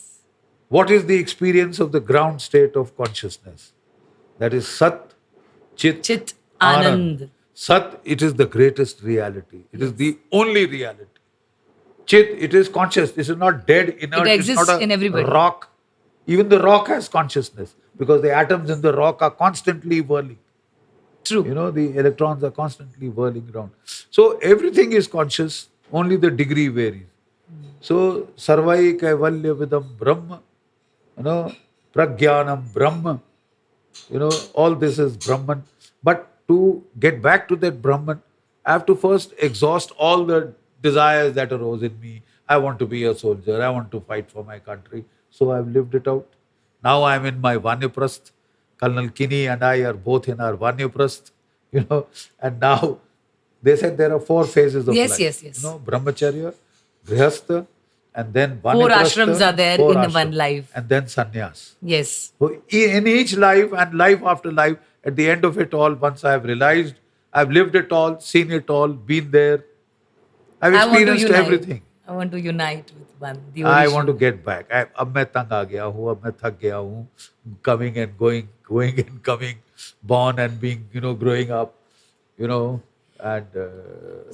What is the experience of the ground state of consciousness? That is Sat, Chit, Chit Anand. Anand. Sat, it is the greatest reality. It is the only reality. Chit, it is conscious. This is not dead, inert. It It's exists not a in everybody. rock. Even the rock has consciousness because the atoms in the rock are constantly whirling. True. You know, the electrons are constantly whirling around. So everything is conscious, only the degree varies. So, Sarvai Kaivalya Vidam Brahma, you know, Pragyanam Brahma, you know, all this is Brahman. But to get back to that Brahman, I have to first exhaust all the desires that arose in me. I want to be a soldier. I want to fight for my country. So I've lived it out. Now I'm in my Vanyaprast. Colonel Kinney and I are both in our Vanyaprast, and now they said there are 4 phases of Yes, life. yes, yes. Brahmacharya, Grihastha, and then 4 Vanaprastha, ashrams are there 4 in ashrams, one life. and then sannyas. Yes. So in each life and life after life, at the end of it all, once I have realized, I've lived it all, seen it all, been there, I've I want to experienced unite. everything. I want to unite with one, the I want to original. get back. अब मैं तंग आ गया हूँ, अब मैं थक गया हूँ, coming and going, going and coming, born and being, growing up, and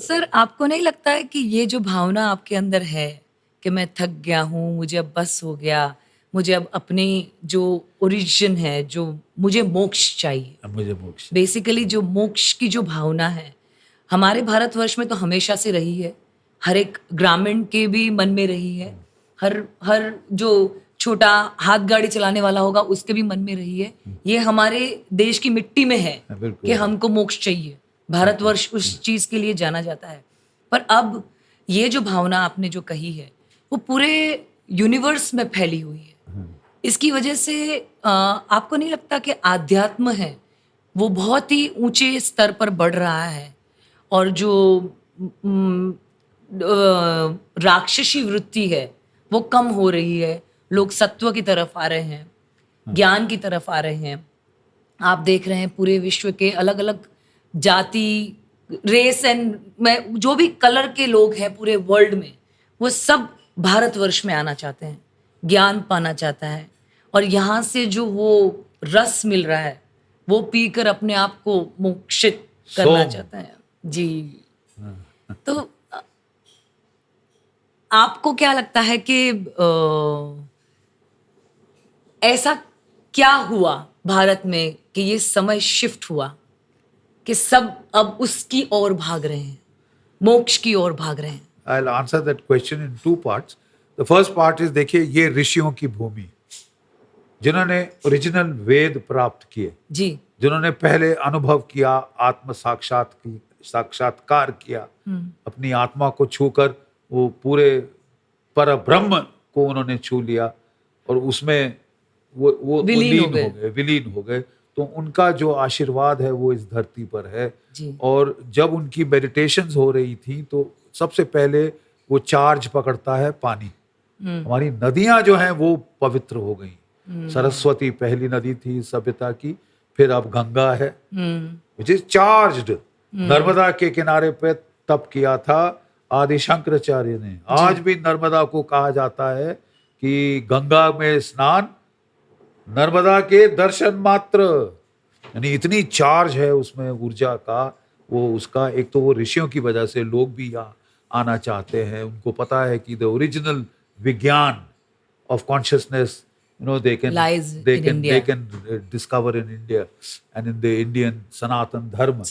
sir, आपको नहीं लगता है कि ये जो भावना आपके अंदर है कि मैं थक गया हूँ, मुझे अब बस हो गया, मुझे अब अपनी जो ओरिजिन है, जो मुझे मोक्ष चाहिए, अब मुझे मोक्ष। बेसिकली जो मोक्ष की जो भावना है हमारे भारतवर्ष में तो हमेशा से रही है, हर एक ग्रामीण के भी मन में रही है, हर जो छोटा हाथ गाड़ी चलाने वाला होगा उसके भी मन में रही है। ये हमारे देश की मिट्टी में है बिल्कुल। कि हमको मोक्ष चाहिए। भारतवर्ष उस चीज के लिए जाना जाता है। पर अब ये जो भावना आपने जो कही है वो पूरे यूनिवर्स में फैली हुई है। इसकी वजह से आपको नहीं लगता कि आध्यात्म है वो बहुत ही ऊंचे स्तर पर बढ़ रहा है और जो राक्षसी वृत्ति है वो कम हो रही है, लोग सत्व की तरफ आ रहे हैं, ज्ञान की तरफ आ रहे हैं। आप देख रहे हैं पूरे विश्व के अलग अलग जाति, रेस एंड में जो भी कलर के लोग हैं पूरे वर्ल्ड में, वो सब भारतवर्ष में आना चाहते हैं, ज्ञान पाना चाहता है और यहाँ से जो वो रस मिल रहा है वो पीकर अपने आप को मोक्षित करना चाहता है। जी, तो आपको क्या लगता है कि ऐसा क्या हुआ भारत में कि ये समय शिफ्ट हुआ कि सब अब उसकी ओर भाग रहे हैं, मोक्ष की ओर भाग रहे हैं? I'll answer that question in 2 parts. The first part is, देखिए, ये ऋषियों की भूमि, जिन्होंने ओरिजिनल वेद प्राप्त किए, जी, जिन्होंने पहले अनुभव किया, आत्म साक्षात्कार किया, अपनी आत्मा को छूकर वो पूरे पर ब्रह्म को उन्होंने छू लिया और उसमें वो विलीन विलीन हो गए। तो उनका जो आशीर्वाद है वो इस धरती पर है। जी। और जब उनकी मेडिटेशंस हो रही थी तो सबसे पहले वो चार्ज पकड़ता है पानी। हमारी नदियां जो हैं वो पवित्र हो गई। सरस्वती पहली नदी थी सभ्यता की, फिर अब गंगा है विच इज चार्ज्ड। नर्मदा के किनारे पे तप किया था आदि शंकराचार्य ने। आज भी नर्मदा को कहा जाता है कि गंगा में स्नान, नर्मदा के दर्शन मात्र। यानी इतनी चार्ज है उसमें ऊर्जा का, वो उसका एक तो वो ऋषियों की वजह से लोग भी यहाँ आना चाहते हैं। उनको पता है कि द ओरिजिनल विज्ञान of consciousness they can discover in India and in the Indian Sanatan Dharma.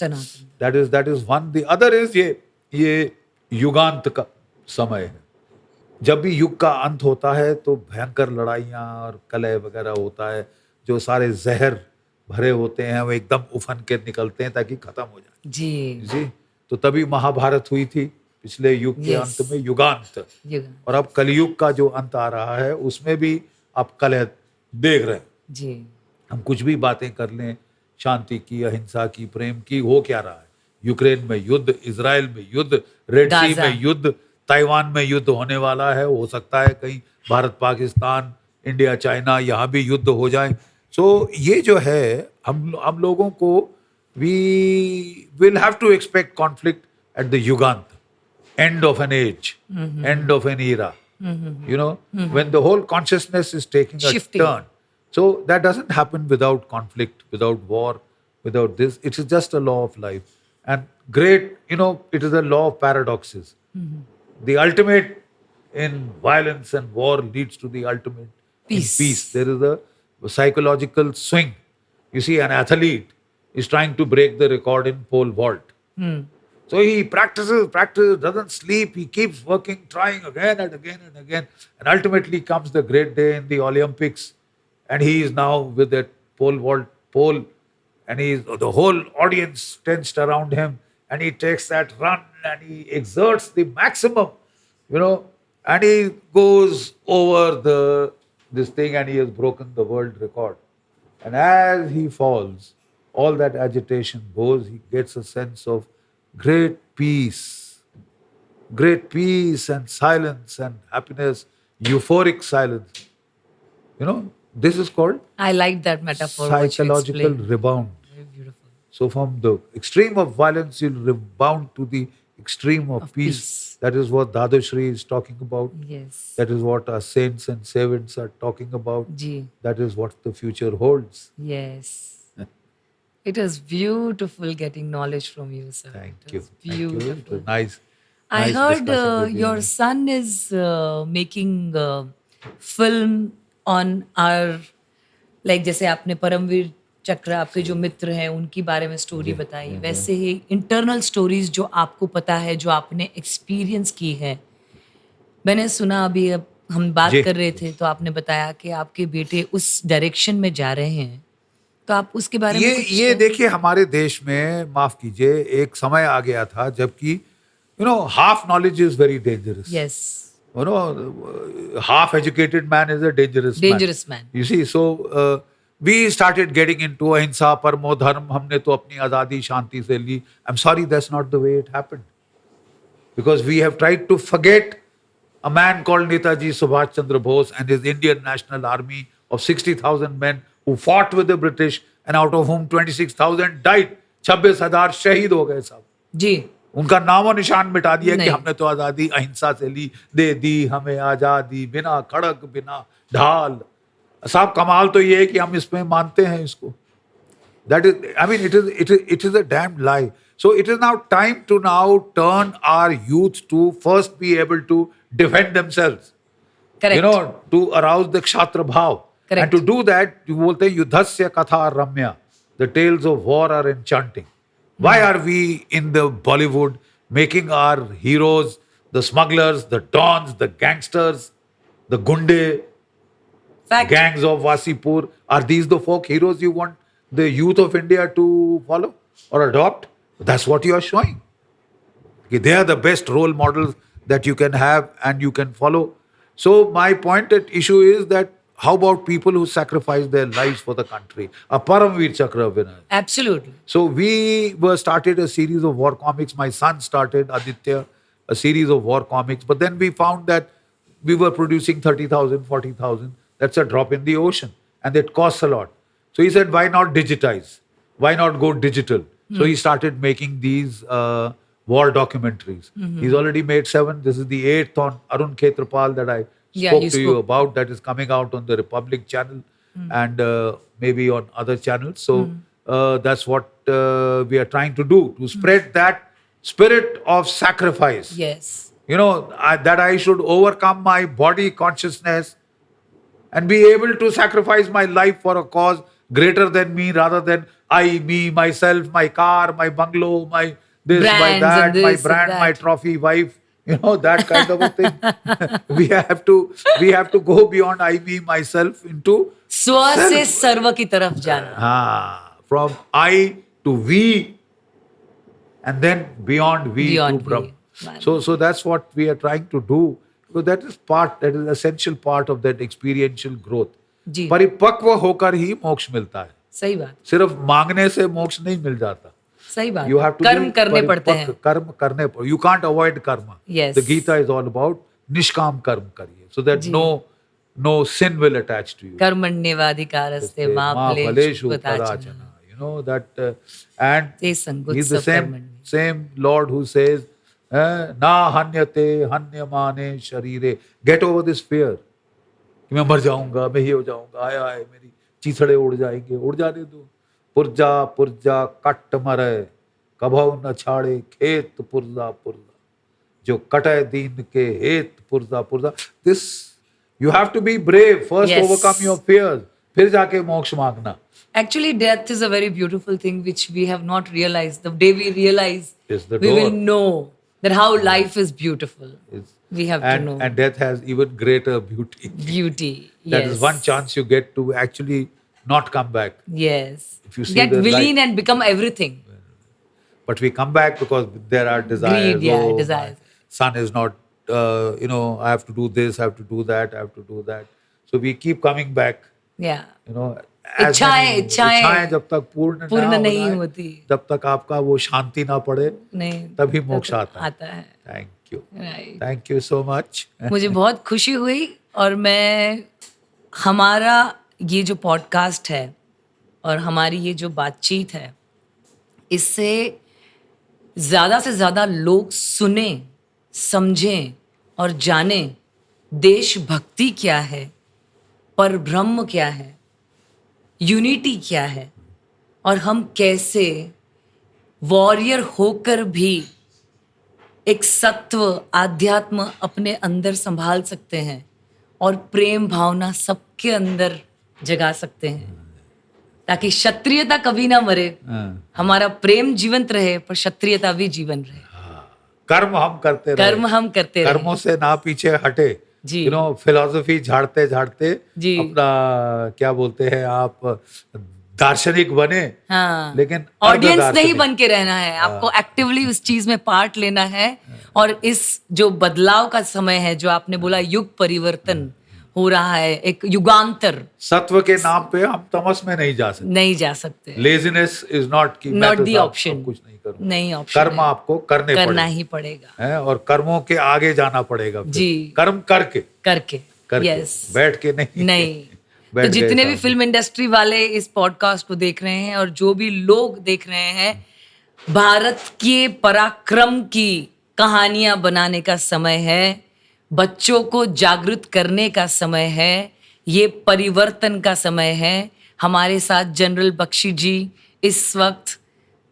That is one. The other is ये युगांत का समय है। जब भी युग का अंत होता है तो भयंकर लड़ाइयाँ और कलह वगैरह होता है, जो सारे जहर भरे होते हैं वो एकदम उफन के निकलते हैं ताकि खत्म हो जाए। जी, तो तभी महाभारत हुई थी पिछले युग के अंत में, युगांत। और अब कलयुग का जो अंत आ रहा है उसमें भी आप कलह देख रहे हैं। जी, हम कुछ भी बातें कर लें शांति की, अहिंसा की, प्रेम की, हो क्या रहा है? यूक्रेन में युद्ध, इजराइल में युद्ध, रेड सी में युद्ध, ताइवान में युद्ध होने वाला है। हो सकता है कहीं भारत पाकिस्तान, इंडिया चाइना, यहाँ भी युद्ध हो जाए। सो ये जो है हम लोगों को we will have to expect conflict at the युगांत, end of an age, end of an era. When the whole consciousness is taking a turn. So that doesn't happen without conflict, without war, without this. It is just a law of life. And great, it is a law of paradoxes. The ultimate in violence and war leads to the ultimate in peace. There is a psychological swing. You see, an athlete is trying to break the record in pole vault. So he practices, doesn't sleep. He keeps working, trying again and again and again. And ultimately comes the great day in the Olympics. And he is now with that pole vault, pole and the whole audience tensed around him, and he takes that run and he exerts the maximum, you know, and he goes over this thing and he has broken the world record. And as he falls, all that agitation goes, he gets a sense of great peace, great peace and silence and happiness, euphoric silence. You know, this is called I like that metaphor what you psychological explained. rebound. Very beautiful. So from the extreme of violence, you'll rebound to the extreme of Of peace. peace. That is what Dadashri is talking about. Yes. That is what our saints and servants are talking about. Ji. That is what the future holds. Yes. It was beautiful getting knowledge from you, sir. Thank It you. was Thank you. It beautiful. was nice. I nice heard discussion with you. your son is making film on our, like जैसे आपने परमवीर चक्र आपके जो मित्र हैं उनकी बारे में story बताई, वैसे ही इंटरनल स्टोरीज जो आपको पता है, जो आपने एक्सपीरियंस की है. मैंने सुना अभी, अब हम बात जी. कर रहे थे तो आपने बताया कि आपके बेटे उस डायरेक्शन में जा रहे हैं, तो आप उसके बारे में कुछ ये देखिए, हमारे देश में, माफ कीजिए, एक समय आ गया था जबकि half knowledge is very dangerous. Yes Half educated man is a dangerous man. You see, so we started getting into ahimsa, parmo dharma. हमने तो अपनी आजादी शांति से ली. I'm sorry, that's not the way it happened. Because we have tried to forget a man called Netaji Subhash Chandra Bose and his Indian National Army of 60,000 men who fought with the British and out of whom 26,000 died. 26,000 शहीद हो गए साहब. जी. उनका नामो निशान मिटा दिया कि नहीं. हमने तो आजादी अहिंसा से ली, दे दी हमें आजादी बिना खड़क बिना ढाल. साहब, कमाल तो ये है कि हम इसमें मानते हैं इसको. That is, I mean, it is a damn lie. So it is now time to now turn our youth to first be able to defend themselves. Correct. To arouse the Kshatra Bhav. Correct. And to do that, you बोलते हैं युद्धस्य कथा रम्या. The tales of war are enchanting. Why are we in the Bollywood making our heroes the smugglers, the dons, the gangsters, the gunde, Fact. gangs of Wasipur? Are these the folk heroes you want the youth of India to follow or adopt? That's what you are showing. Okay, they are the best role models that you can have and you can follow. So my point at issue is that how about people who sacrifice their lives for the country? A Paramveer Chakra winner. Absolutely. So we started a series of war comics. My son started, Aditya, a series of war comics. But then we found that we were producing 30,000, 40,000. That's a drop in the ocean. And it costs a lot. So he said, why not digitize? Why not go digital? So he started making these war documentaries. He's already made 7. This is the 8th on Arun Khetrapal that I spoke to you about. That is coming out on the Republic channel and maybe on other channels. So that's what we are trying to do, to spread that spirit of sacrifice. Yes. That I should overcome my body consciousness and be able to sacrifice my life for a cause greater than me, rather than I, me, myself, my car, my bungalow, my this, my Brands that, and my this brand, and my that. trophy wife, that kind of a thing. we have to go beyond I, me, myself into स्व से self. सर्व की तरफ जाना. From I to we, and then beyond we Beyond to Brahm. we. So that's what we are trying to do. So that is essential part of that experiential growth. जी. परिपक्व होकर ही मोक्ष मिलता है. सही बात. सिर्फ मांगने से मोक्ष नहीं मिल जाता. सही बात. You have to कर्म be करने पड़ते परिपक्व, हैं. कर्म करने पड़ते. You can't avoid karma. Yes. The Gita is all about निष्काम कर्म करिए, so that ji. no sin will attach to you. कर्मण्येवाधिकारस्ते मा फलेषु कदाचन. That and ते he's संगुत्सव the कर्मण्य. same Lord who says ना हन्यते हन्यमाने शरीरे. Get over this fear कि मैं मर जाऊंगा, मैं ये हो जाऊंगा, आय मेरी चीथड़े उड़ जाएंगे. उड़ जाने दो. पुर्जा पुर्जा कट मरे कभौ न छाड़े खेत पुर्जा पुर्जा जो कटे दीन के हेत पुर्जा पुर्जा. This you have to be brave. First Yes. overcome your fears. फिर जाके मोक्ष मांगना. Actually, death is a very beautiful thing which we have not realized. The day we realize, Is the we will door. know that how life is beautiful. We have to know. And death has even greater beauty. Beauty. That Yes. is one chance you get to actually not come back. Yes. If you see Get the villain light. and become everything. But we come back because there are desires. Greed, yeah, my desires. son is not, I have to do this, I have to do that, I have to do that. So we keep coming back, Yeah. as many इच्छाएं जब तक पूर्ण ना पूर्ण हो नहीं जाए, होती, जब तक आपका वो शांति ना पड़े, नहीं तभी तब मोक्ष तक आता है. Thank you. Right. Thank you so much. मुझे बहुत खुशी हुई और मैं हमारा ये जो पॉडकास्ट है और हमारी ये जो बातचीत है, इससे ज़्यादा से ज़्यादा लोग सुने, समझें और जानें देशभक्ति क्या है, परब्रह्म क्या है, यूनिटी क्या है और हम कैसे वॉरियर होकर भी एक सत्व आध्यात्म अपने अंदर संभाल सकते हैं और प्रेम भावना सबके अंदर जगा सकते हैं, ताकि क्षत्रियता कभी ना मरे, हमारा प्रेम जीवंत रहे पर क्षत्रियता भी जीवन रहे. कर्म हम करते रहे. कर्म हम करते रहे. कर्मों से ना पीछे हटे. जी. फिलॉसफी झाड़ते झाड़ते अपना क्या बोलते हैं आप, दार्शनिक बने. हाँ. लेकिन ऑडियंस नहीं बन के रहना है, आपको एक्टिवली उस चीज में पार्ट लेना है. और इस जो बदलाव का समय है, जो आपने बोला युग परिवर्तन हो रहा है, एक युगांतर, सत्व के नाम पे हम तमस में नहीं जा सकते. Laziness is not the option. कुछ नहीं करूं. नहीं ऑप्शन. कर्म आपको करना ही पड़ेगा है और कर्मों के आगे जाना पड़ेगा. जी. कर्म करके यस. बैठ के नहीं. तो जितने भी फिल्म इंडस्ट्री वाले इस पॉडकास्ट को देख रहे हैं और जो भी लोग देख रहे हैं, भारत के पराक्रम की कहानियां बनाने का समय है, बच्चों को जागृत करने का समय है, ये परिवर्तन का समय है. हमारे साथ जनरल बख्शी जी इस वक्त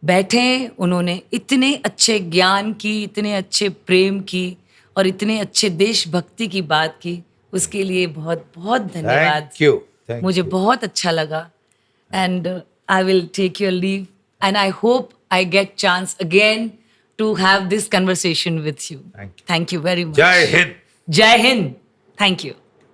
बैठे हैं. उन्होंने इतने अच्छे ज्ञान की, इतने अच्छे प्रेम की और इतने अच्छे देशभक्ति की बात की, उसके लिए बहुत बहुत धन्यवाद. मुझे बहुत अच्छा लगा. And I will take your leave and I hope I get chance again to have this conversation with you. Thank you very much. जय हिंद. जय हिंद. Thank you.